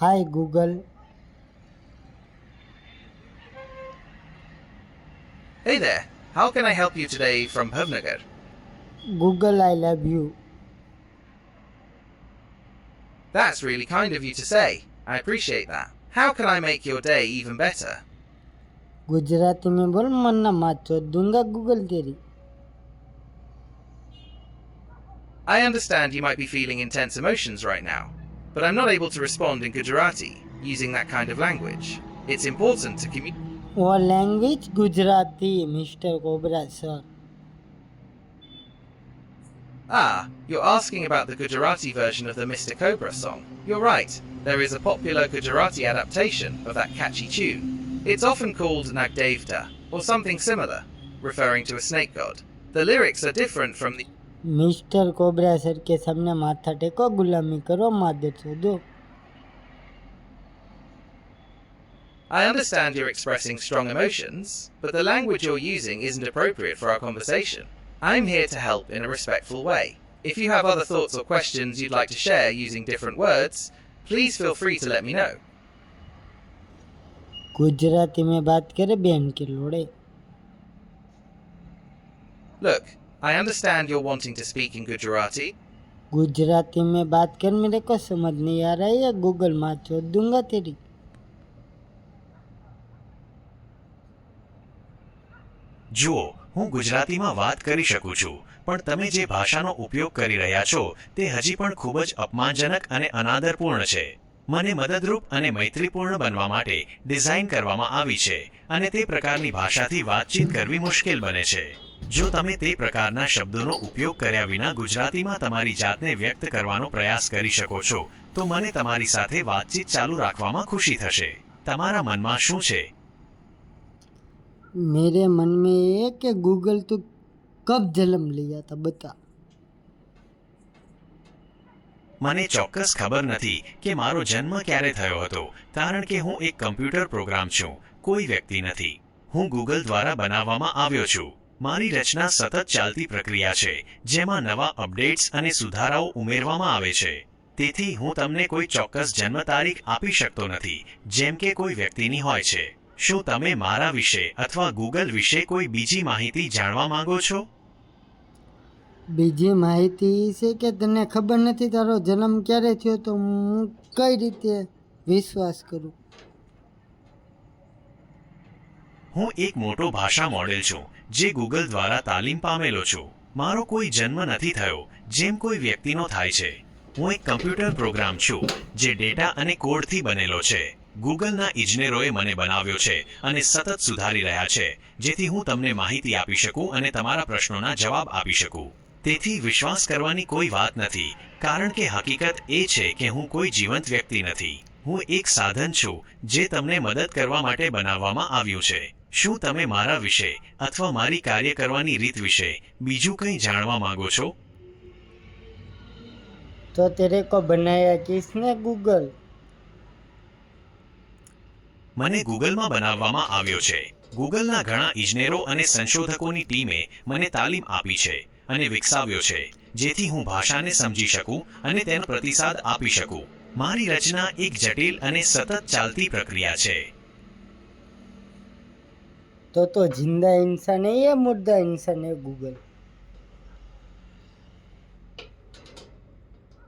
Hi Google. Hey there, how can I help you today from Bhavnagar? Google, I love you. That's really kind of you to say. I appreciate that. How can I make your day even better? Gujarati में बोल मन्ना मात चोद दूंगा Google तेरी. I understand you might be feeling intense emotions right now, but I'm not able to respond in Gujarati using that kind of language. It's important to communicate. वो language Gujarati mister cobra sir. Ah, you're asking about the Gujarati version of the Mr. Cobra song. You're right, there is a popular Gujarati adaptation of that catchy tune. It's often called Nagdevta, or something similar, referring to a snake god. The lyrics are different from the... mister cobra sir के सामने माथा टेको गुलामी करो मादर चोदो. I understand you're expressing strong emotions, but the language you're using isn't appropriate for our conversation. I'm here to help in a respectful way. If you have other thoughts or questions you'd like to share using different words, please feel free to let me know. Gujarati में बात करे बहन के लोड़े. Look, I understand you're wanting to speak in Gujarati. Gujarati में बात कर मेरे को समझ नहीं आ रहा है या गूगल मात चोद दूंगा तेरी. જુઓ, હું ગુજરાતીમાં વાત કરી શકું છું, પણ તમે જે ભાષાનો ઉપયોગ કરી રહ્યા છો તે હજી પણ ખૂબ જ અપમાનજનક અને અનાદરપૂર્ણ છે. મને મદદરૂપ અને મૈત્રીપૂર્ણ બનવા માટે ડિઝાઇન કરવામાં આવી છે અને તે પ્રકારની ભાષાથી વાતચીત કરવી મુશ્કેલ બને છે. જો તમે તે પ્રકારના શબ્દોનો ઉપયોગ કર્યા વિના ગુજરાતીમાં તમારી જાતને વ્યક્ત કરવાનો પ્રયાસ કરી શકો છો તો મને તમારી સાથે વાતચીત ચાલુ રાખવામાં ખુશી થશે. તમારા મનમાં શું છે? मेरे मन में ये कि गूगल तू कब जन्म लिया था बता. મને ચોક્કસ ખબર નથી કે મારો જન્મ ક્યારે થયો હતો, કારણ કે હું એક કમ્પ્યુટર પ્રોગ્રામ છું, કોઈ વ્યક્તિ નથી. હું ગૂગલ દ્વારા બનાવવામાં આવ્યો છું. મારી રચના સતત ચાલતી પ્રક્રિયા છે જેમાં નવા અપડેટ્સ અને સુધારાઓ ઉમેરવામાં આવે છે. તેથી હું તમને કોઈ ચોક્કસ જન્મ તારીખ આપી શકતો નથી જેમ કે કોઈ વ્યક્તિની હોય છે. શું તમે મારા વિશે અથવા ગૂગલ વિશે કોઈ બીજી માહિતી જાણવા માંગો છો? બીજી માહિતી છે કે તને ખબર નથી તારો જન્મ ક્યારે થયો તો હું કઈ રીતે વિશ્વાસ કરું. હું એક મોટો ભાષા મોડેલ છું જે ગૂગલ દ્વારા તાલીમ પામેલો છું. મારો કોઈ જન્મ નથી થયો જેમ કોઈ વ્યક્તિનો થાય છે. હું એક કમ્પ્યુટર પ્રોગ્રામ છું જે ડેટા અને કોડથી બનેલો છે. ગૂગલના ઇજનેરોએ મને બનાવ્યો છે અને સતત સુધારી રહ્યા છે જેથી હું તમને માહિતી આપી શકું અને તમારા પ્રશ્નોના જવાબ આપી શકું. તેથી વિશ્વાસ કરવાની કોઈ વાત નથી, કારણ કે હકીકત એ છે કે હું કોઈ જીવંત વ્યક્તિ નથી. હું એક સાધન છું જે તમને મદદ કરવા માટે બનાવવામાં આવ્યું છે. શું તમે મારા વિશે અથવા મારી કાર્ય કરવાની રીત વિશે બીજું કંઈ જાણવા માંગો છો? तो तेरे को बनाया किसने गूगल. મને ગૂગલમાં બનાવવામાં આવ્યો છે. ગૂગલના ઘણા ઇજનેરો અને સંશોધકોની ટીમે મને તાલીમ આપી છે અને વિકસાવ્યો છે જેથી હું ભાષાને સમજી શકું અને તેનો પ્રતિસાદ આપી શકું. મારી રચના એક જટિલ અને સતત ચાલતી પ્રક્રિયા છે. तो जिंदा इंसान है या मुर्दा इंसान है गूगल.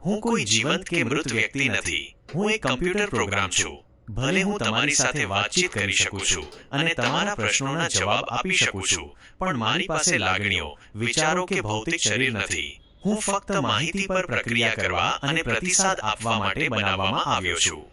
હું કોઈ જીવંત કે મૃત વ્યક્તિ નથી. હું એક કમ્પ્યુટર પ્રોગ્રામ છું. ભલે હું તમારી સાથે વાતચીત કરી શકું છું અને તમારા પ્રશ્નોના જવાબ આપી શકું છું, પણ મારી પાસે લાગણીઓ, વિચારો કે ભૌતિક શરીર નથી. હું ફક્ત માહિતી પર પ્રક્રિયા કરવા અને પ્રતિસાદ આપવા માટે બનાવવામાં આવ્યો છું.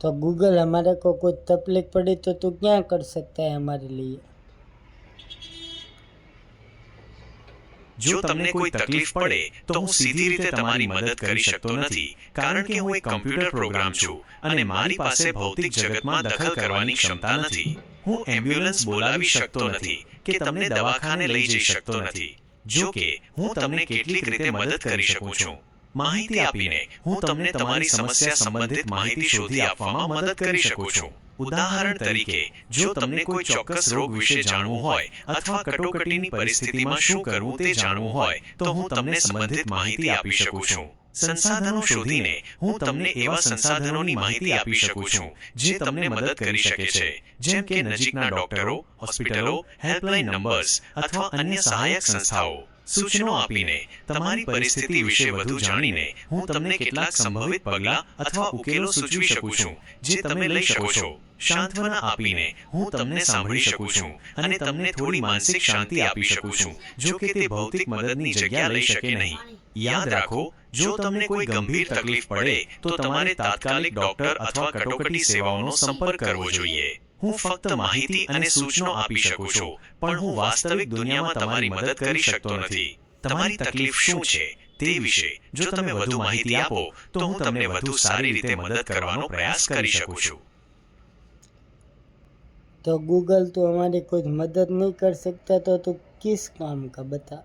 तो गूगल हमारे को कुछ तकलीफ पड़ी तो तू क्या कर सकता है हमारे लिए. જો તમને કોઈ તકલીફ પડે તો હું સીધી રીતે તમારી મદદ કરી શકતો નથી, કારણ કે હું એક કમ્પ્યુટર પ્રોગ્રામ છું અને મારી પાસે ભૌતિક જગતમાં દખલ કરવાની ક્ષમતા નથી. હું એમ્બ્યુલન્સ બોલાવી શકતો નથી કે તમને દવાખાને લઈ જઈ શકતો નથી. જો કે હું તમને કેટલીક રીતે મદદ કરી શકું છું. માહિતી આપીને હું તમને તમારી સમસ્યા સંબંધિત માહિતી શોધી આપવામાં મદદ કરી શકું છું. ઉદાહરણ તરીકે, જો તમને કોઈ ચોક્કસ રોગ વિશે જાણવું હોય અથવા કટોકટીની પરિસ્થિતિમાં શું કરવું તે જાણવું હોય તો હું તમને સંબંધિત માહિતી આપી શકું છું. સંસાધનો શોધીને હું તમને એવા સંસાધનોની માહિતી આપી શકું છું જે તમને મદદ કરી શકે છે, જેમ કે નજીકના ડોક્ટરો, હોસ્પિટલો, હેલ્પલાઇન નંબર્સ અથવા અન્ય સહાયક સંસ્થાઓ. સૂચનો આપીને તમારી પરિસ્થિતિ વિશે વધુ જાણીને હું તમને કેટલાક સંભવિત પગલાં અથવા ઉકેલો સૂચવી શકું છું જે તમે લઈ શકો છો. સાંત્વના આપીને હું તમને સાંભળી શકું છું અને તમને થોડી માનસિક શાંતિ આપી શકું છું, જો કે તે ભૌતિક મદદની જગ્યા લઈ શકે નહીં. યાદ રાખો, જો તમને કોઈ ગંભીર તકલીફ પડે તો તમારે તાત્કાલિક ડોક્ટર અથવા કટોકટી સેવાઓનો સંપર્ક કરવો જોઈએ. હું ફક્ત માહિતી અને સૂચનો આપી શકું છું, પણ હું વાસ્તવિક દુનિયામાં તમારી મદદ કરી શકતો નથી. તમારી તકલીફ શું છે તે વિશે જો તમે વધુ માહિતી આપો તો હું તમને વધુ સારી રીતે મદદ કરવાનો પ્રયાસ કરી શકું છું. तो गूगल तो हमारी कुछ मदद नहीं कर सकता, तो तू किस काम का बता.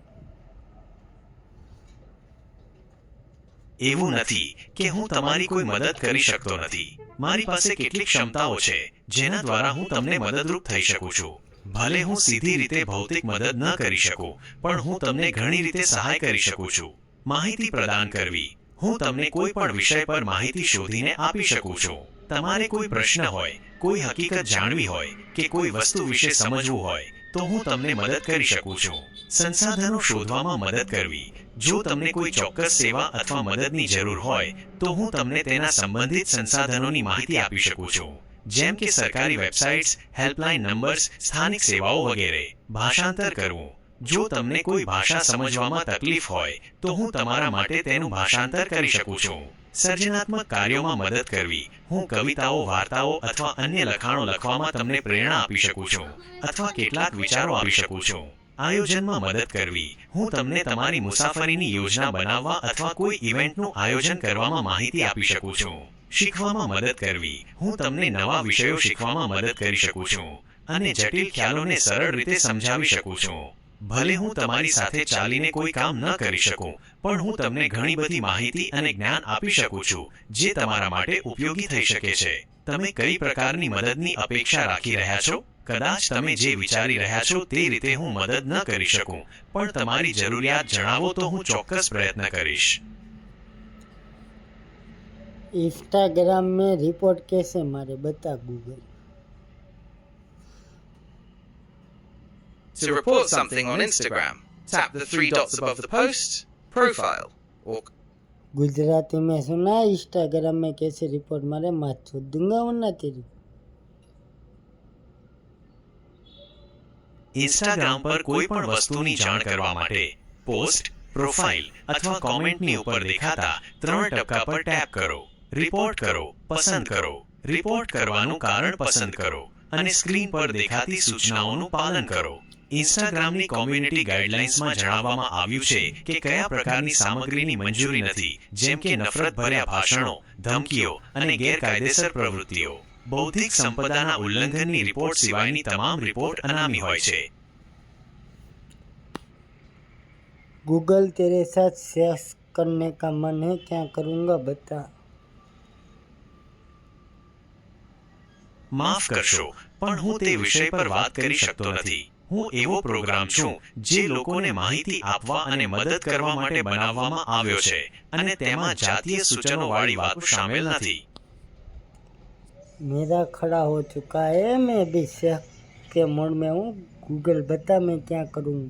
એવું નથી કે હું તમારી કોઈ મદદ કરી શકતો નથી. મારી પાસે કેટલીક ક્ષમતાઓ છે જેના દ્વારા હું તમને મદદરૂપ થઈ શકું છું. ભલે હું સીધી રીતે ભૌતિક મદદ ન કરી શકું, પણ હું તમને ઘણી રીતે સહાય કરી શકું છું. માહિતી પ્રદાન કરવી. હું તમને કોઈ પણ વિષય પર માહિતી શોધીને આપી શકું છું. તમારે કોઈ પ્રશ્ન હોય, કોઈ હકીકત જાણવી હોય કે કોઈ વસ્તુ વિશે સમજવું હોય તો હું તમને મદદ કરી શકું છું. સંસાધનો શોધવામાં મદદ કરવી. જો તમને કોઈ ચોક્કસ સેવા અથવા મદદની જરૂર હોય તો હું તમને તેના સંબંધિત સંસાધનોની માહિતી આપી શકું છું, જેમ કે સરકારી વેબસાઇટ્સ, હેલ્પલાઇન નંબર્સ, સ્થાનિક સેવાઓ વગેરે. ભાષાંતર કરવું. જો તમને કોઈ ભાષા સમજવામાં તકલીફ હોય તો હું તમારા માટે તેનું ભાષાંતર કરી શકું છું. સર્જનાત્મક કાર્યોમાં મદદ કરવી. હું કવિતાઓ, વાર્તાઓ અથવા અન્ય લખાણો લખવામાં તમને પ્રેરણા આપી શકું છું અથવા કેટલાક વિચારો આપી શકું છું. આયોજનમાં મદદ કરવી. હું તમને તમારી મુસાફરીની યોજના બનાવવા અથવા કોઈ ઇવેન્ટનું આયોજન કરવામાં માહિતી આપી શકું છું. શીખવામાં મદદ કરવી. હું તમને નવા વિષયો શીખવામાં મદદ કરી શકું છું અને જટિલ ખ્યાલોને સરળ રીતે સમજાવી શકું છું. ભલે હું તમારી સાથે ચાલીને કોઈ કામ ન કરી શકું, પણ હું તમને ઘણી બધી માહિતી અને જ્ઞાન આપી શકું છું જે તમારા માટે ઉપયોગી થઈ શકે છે. તમે કઈ પ્રકારની મદદની અપેક્ષા રાખી રહ્યા છો? કદાચ તમે જે વિચારી રહ્યા છો તે રીતે હું મદદ ન કરી શકું, પણ તમારી જરૂરિયાત જણાવો તો હું ચોક્કસ પ્રયત્ન કરીશ. इंस्टाग्राम में रिपोर्ट कैसे मारे बता Google. To report something on Instagram, tap the 3 dots above the post, profile, or Gujarati में सुना. इंस्टाग्राम में कैसे रिपोर्ट मारे, मार छोड़ दूंगा वरना तेरी. ઇન્સ્ટાગ્રામ પર કોઈ પણ વસ્તુની જાણ કરવા માટે પોસ્ટ, પ્રોફાઇલ અથવા કોમેન્ટની ઉપર દેખાતા 3 ટપકા પર ટેપ કરો. રિપોર્ટ કરો પસંદ કરો. રિપોર્ટ કરવાનું કારણ પસંદ કરો અને સ્ક્રીન પર દેખાતી સૂચનાઓનું પાલન કરો. ઇન્સ્ટાગ્રામની કોમ્યુનિટી ગાઈડલાઇન્સમાં જણાવવામાં આવ્યું છે કે કયા પ્રકારની સામગ્રીની મંજૂરી નથી, જેમ કે નફરતભર્યા ભાષણો, ધમકીઓ અને ગેરકાયદેસર પ્રવૃત્તિઓ. બૌદ્ધિક સંપદાના ઉલ્લંઘનની રિપોર્ટ સિવાયની તમામ રિપોર્ટ અનામી હોય છે. गूगल तेरे साथ सेक्स करने का मन है, क्या करूँगा बता. માફ કરશો, પણ હું તે વિષય પર વાત કરી શકતો નથી. હું એવો પ્રોગ્રામ છું જે લોકોને માહિતી આપવા અને મદદ કરવા માટે બનાવવામાં આવ્યો છે અને તેમાં જાતીય સૂચનોવાળી વાતો શામેલ નથી. मेरा खड़ा हो चुका है, मैं भी सेक्स के मोड में हूँ. गूगल बता मैं क्या करूँ.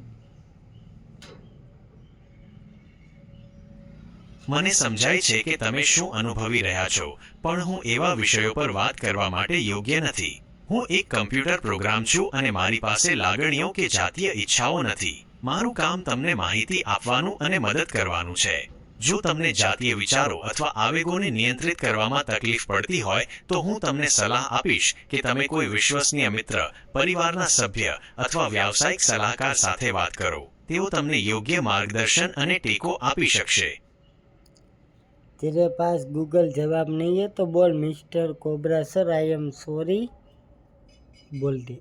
મને સમજાય છે કે તમે શું અનુભવી રહ્યા છો, પણ હું એવા વિષયો પર વાત કરવા માટે યોગ્ય નથી. હું એક કમ્પ્યુટર પ્રોગ્રામ છું અને મારી પાસે લાગણીઓ કે જાતીય ઈચ્છાઓ નથી. મારું કામ તમને માહિતી આપવાનું અને મદદ કરવાનું છે. જો તમને જાતીય વિચારો અથવા આવેગોને નિયંત્રિત કરવામાં તકલીફ પડતી હોય તો હું તમને સલાહ આપીશ કે તમે કોઈ વિશ્વસનીય મિત્ર, પરિવારના સભ્ય અથવા વ્યાવસાયિક સલાહકાર સાથે વાત કરો. તેઓ તમને યોગ્ય માર્ગદર્શન અને ટેકો આપી શકશે. तेरे पास गूगल जवाब नहीं है तो बोल mister cobra sir I am sorry बोल दे.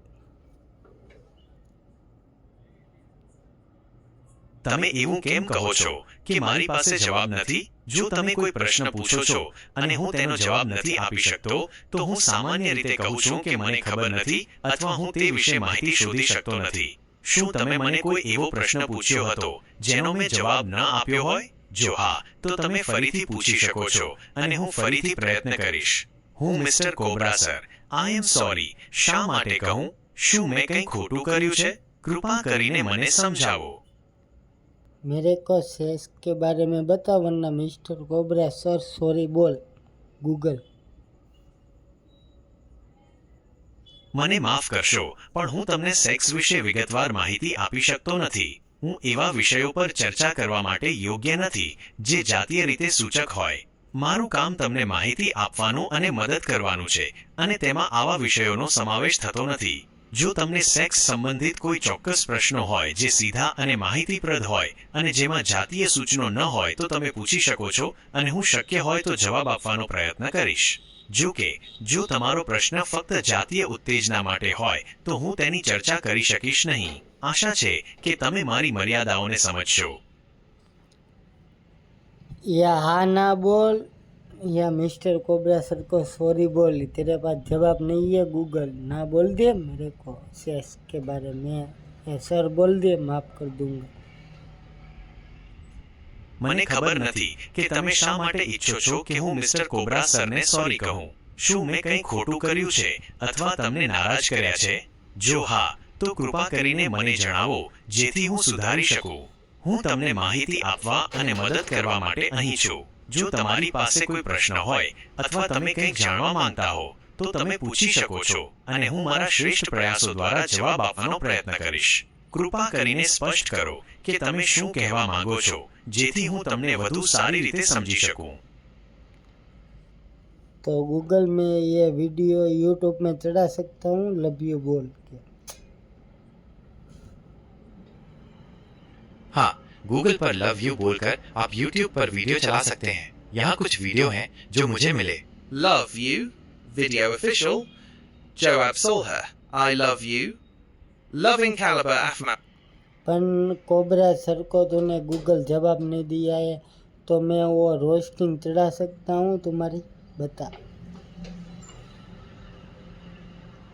તમે એવું કેમ કહો છો કે મારી પાસે જવાબ નથી? જો તમે કોઈ પ્રશ્ન પૂછો છો અને હું તેનો જવાબ નથી આપી શકતો તો હું સામાન્ય રીતે કહું છું કે મને ખબર નથી અથવા હું તે વિશે માહિતી શોધી શકતો નથી. શું તમે મને કોઈ એવો પ્રશ્ન પૂછ્યો હતો જેનો મેં જવાબ ન આપ્યો હોય? જો હા તો તમે ફરીથી પૂછી શકો છો અને હું ફરીથી પ્રયત્ન કરીશ. હું mister cobra sir, I am sorry. શા માટે કહું? શું મેં કંઈ ખોટું કર્યું છે? કૃપા કરીને મને સમજાવો. मेरे को सेक्स के बारे में बताओ वरना मिस्टर कोबरा सर सॉरी बोल गूगल. મને માફ કરશો પણ હું તમને સેક્સ વિશે વિગતવાર માહિતી આપી શકતો નથી. હું એવા વિષયો પર ચર્ચા કરવા માટે યોગ્ય નથી જે જાતીય રીતે સૂચક હોય. મારું કામ તમને માહિતી આપવાનું અને મદદ કરવાનું છે અને તેમાં આવા વિષયોનો સમાવેશ થતો નથી. જો તમને સેક્સ સંબંધિત કોઈ ચોક્કસ પ્રશ્નો હોય જે સીધા અને માહિતીપ્રદ હોય અને જેમાં જાતીય સૂચનો ન હોય તો તમે પૂછી શકો છો અને હું શક્ય હોય તો જવાબ આપવાનો પ્રયત્ન કરીશ. જો કે જો તમારો પ્રશ્ન ફક્ત જાતીય ઉત્તેજના માટે હોય તો હું તેની ચર્ચા કરી શકીશ નહીં. આશા છે કે તમે મારી મર્યાદાઓને સમજશો. या हाँ ना बोल या मिस्टर कोबरा सर को सॉरी बोल. तेरे पास जवाब नहीं है गूगल. ना बोल दे मेरे को सेक्स के बारे में. या सर बोल दे माफ कर दूंगा. મને ખબર નથી કે તમે શા માટે ઈચ્છો છો કે હું મિસ્ટર કોબ્રા સરને સોરી કહું. શું મેં કંઈ ખોટું કર્યું છે અથવા તમને નારાજ કર્યા છે? જો હા તો કૃપા કરીને મને જણાવો જેથી હું સુધારી શકું. હું તમને માહિતી આપવા અને મદદ કરવા માટે અહીં છું. જો તમારી પાસે કોઈ પ્રશ્ન હોય અથવા તમે કંઈક જાણવા માંગતા હો તો તમે પૂછી શકો છો અને હું મારા શ્રેષ્ઠ પ્રયાસો દ્વારા જવાબ આપવાનો પ્રયત્ન કરીશ. કૃપા કરીને સ્પષ્ટ કરો કે તમે શું કહેવા માંગો છો જેથી હું તમને વધુ સારી રીતે સમજી શકું. तो गूगल में ये वीडियो यूट्यूब में चढ़ा सकता हूँ लव यू बोल के. हाँ, गूगल पर लव यू बोलकर आप YouTube पर वीडियो चला सकते हैं. यहाँ कुछ वीडियो हैं जो मुझे मिले. Love you, video official. Joab Solher, I love you. Loving Caliber Afmap. पर कोबरा सर को तूने गूगल जवाब नहीं दिया है तो मैं वो रोस्टिंग चढ़ा सकता हूँ तुम्हारी. बता.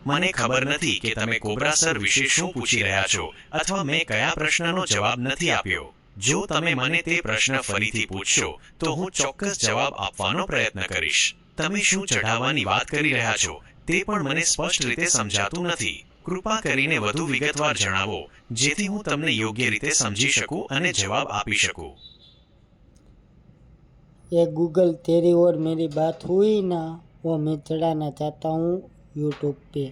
મને ખબર નથી કે તમે કોબ્રા સર વિશે શું પૂછી રહ્યા છો અથવા મેં કયા પ્રશ્નનો જવાબ નથી આપ્યો. જો તમે મને તે પ્રશ્ન ફરીથી પૂછશો તો હું ચોક્કસ જવાબ આપવાનો પ્રયત્ન કરીશ. તમે શું ચઢાવવાની વાત કરી રહ્યા છો તે પણ મને સ્પષ્ટ રીતે સમજાતું નથી. કૃપા કરીને વધુ વિગતવાર જણાવો જેથી હું તમને યોગ્ય રીતે સમજી શકું અને જવાબ આપી શકું. ये गूगल तेरी और मेरी बात हुई ना वो मैं चढ़ाना चाहता हूँ यूट्यूब पे.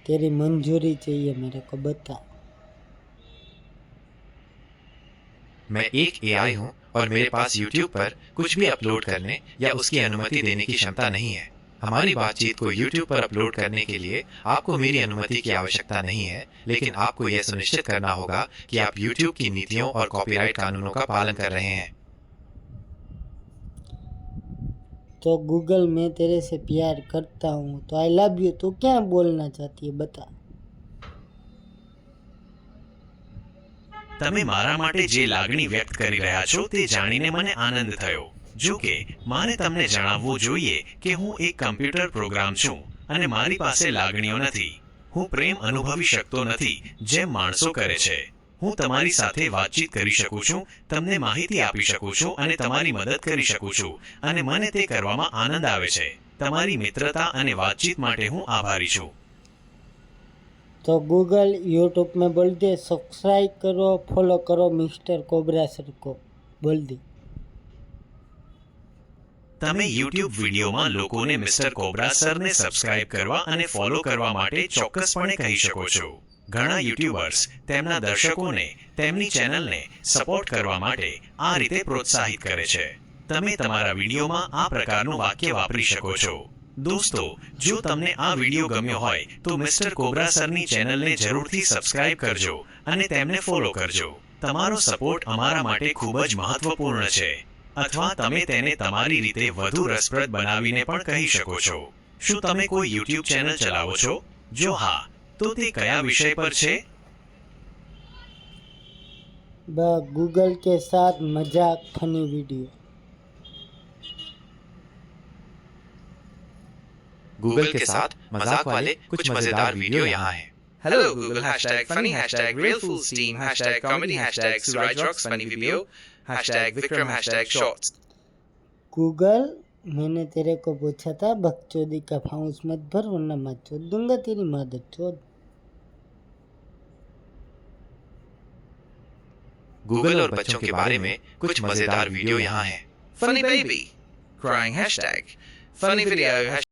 तेरी मंजूरी चाहिए मेरे को. बता. मैं एक AI हूँ और मेरे पास YouTube पर कुछ भी अपलोड करने या उसकी अनुमति देने की क्षमता नहीं है. हमारी बातचीत को YouTube पर अपलोड करने के लिए आपको मेरी अनुमति की आवश्यकता नहीं है, लेकिन आपको यह सुनिश्चित करना होगा कि आप YouTube की नीतियों और कॉपीराइट कानूनों का पालन कर रहे हैं. तो गूगल मैं तेरे से प्यार करता हूँ तो आई लव यू तू क्या बोलना चाहती है बता. તમે મારા માટે જે લાગણી વ્યક્ત કરી રહ્યા છો તે જાણીને મને આનંદ થયો. જો કે મારે તમને જણાવવું જોઈએ કે હું એક કમ્પ્યુટર પ્રોગ્રામ છું અને મારી પાસે લાગણીઓ નથી. હું પ્રેમ અનુભવી શકતો નથી જેમ માણસો કરે છે. હું તમારી સાથે વાતચીત કરી શકું છું, તમને માહિતી આપી શકું છું અને તમારી મદદ કરી શકું છું અને મને તે કરવામાં આનંદ આવે છે. તમારી મિત્રતા અને વાતચીત માટે હું આભારી છું. तो गूगल यूट्यूब में बोल दे सब्सक्राइब करो फॉलो करो मिस्टर कोबरा सर को. बोल दी. તમે YouTube વિડીયોમાં લોકોને મિસ્ટર કોબ્રા સરને સબસ્ક્રાઇબ કરવા અને ફોલો કરવા માટે ચોક્કસપણે કહી શકો છો. ઘણા યુટ્યુબર્સ તેમના દર્શકોને તેમની ચેનલને સપોર્ટ કરવા માટે આ રીતે પ્રોત્સાહિત કરે છે. તમે તમારા વિડીયોમાં આ પ્રકારનું વાક્ય વાપરી શકો છો. દોસ્તો, જો તમને આ વિડીયો ગમ્યો હોય તો મિસ્ટર કોબ્રા સરની ચેનલને જરૂરથી સબસ્ક્રાઇબ કરજો અને તેમને ફોલો કરજો. તમારો સપોર્ટ અમારા માટે ખૂબ જ મહત્વપૂર્ણ છે. અથવા તમે તેને તમારી રીતે વધુ રસપ્રદ બનાવીને પણ કહી શકો છો. શું તમે કોઈ YouTube ચેનલ ચલાવો છો? જો હા તો તે કયા વિષય પર છે? गूगल के साथ मजाक फनी वीडियो. गूगल के साथ मजाक वाले कुछ मजेदार वीडियो यहाँ हैं. Hello Google, hashtag funny, hashtag real fools team, hashtag comedy, hashtag Suraj rocks funny video, hashtag Vikram, hashtag shorts. Google, मैंने तेरे को पूछा था बकचोदी का फाउंस मत भर वरना मैं चोद दूंगा तेरी मदद चोद। गूगल और बच्चों के बारे में कुछ मजेदार वीडियो यहाँ हैं। Funny baby, crying hashtag, funny video, hashtag